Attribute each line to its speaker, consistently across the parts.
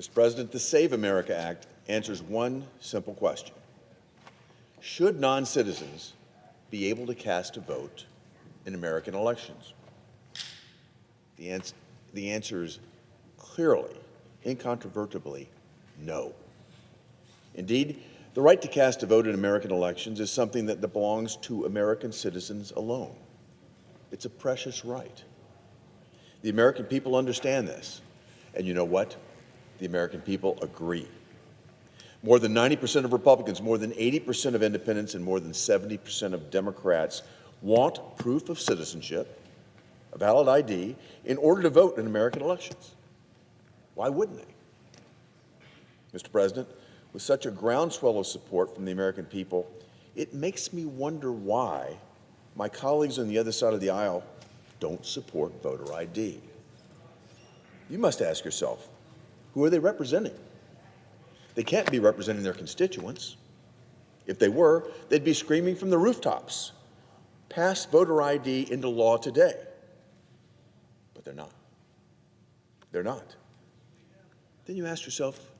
Speaker 1: Mr. President, the Save America Act answers one simple question. Should non-citizens be able to cast a vote in American elections? The answer is clearly, incontrovertibly, no. Indeed, the right to cast a vote in American elections is something that belongs to American citizens alone. It's a precious right. The American people understand this. And you know what? The American people agree. More than 90% of Republicans, more than 80% of independents, and more than 70% of Democrats want proof of citizenship, a valid ID, in order to vote in American elections. Why wouldn't they? Mr. President, with such a groundswell of support from the American people, it makes me wonder why my colleagues on the other side of the aisle don't support voter ID. You must ask yourself, who are they representing? They can't be representing their constituents. If they were, they'd be screaming from the rooftops, pass voter ID into law today. But they're not. They're not. Then you ask yourself,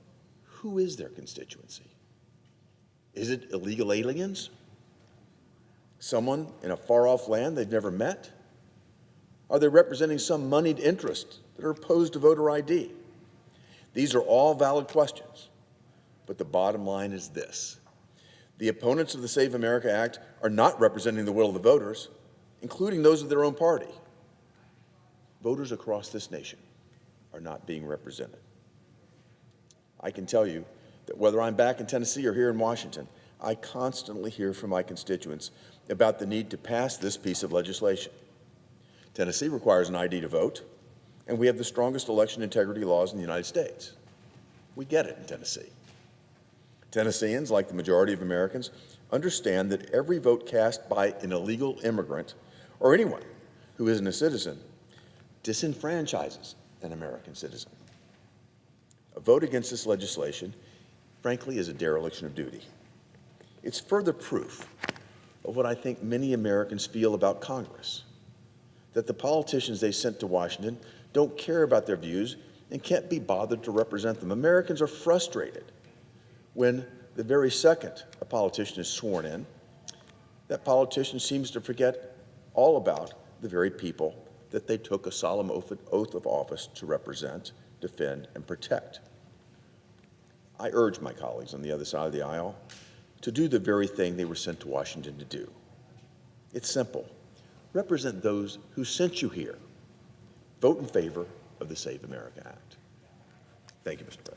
Speaker 1: who is their constituency? Is it illegal aliens? Someone in a far-off land they've never met? Are they representing some moneyed interest that are opposed to voter ID? These are all valid questions, but the bottom line is this. The opponents of the Save America Act are not representing the will of the voters, including those of their own party. Voters across this nation are not being represented. I can tell you that whether I'm back in Tennessee or here in Washington, I constantly hear from my constituents about the need to pass this piece of legislation. Tennessee requires an ID to vote, and we have the strongest election integrity laws in the United States. We get it in Tennessee. Tennesseans, like the majority of Americans, understand that every vote cast by an illegal immigrant or anyone who isn't a citizen disenfranchises an American citizen. A vote against this legislation, frankly, is a dereliction of duty. It's further proof of what I think many Americans feel about Congress, that the politicians they sent to Washington don't care about their views and can't be bothered to represent them. Americans are frustrated when the very second a politician is sworn in, that politician seems to forget all about the very people that they took a solemn oath of office to represent, defend, and protect. I urge my colleagues on the other side of the aisle to do the very thing they were sent to Washington to do. It's simple. Represent those who sent you here. Vote in favor of the Save America Act. Thank you, Mr. President.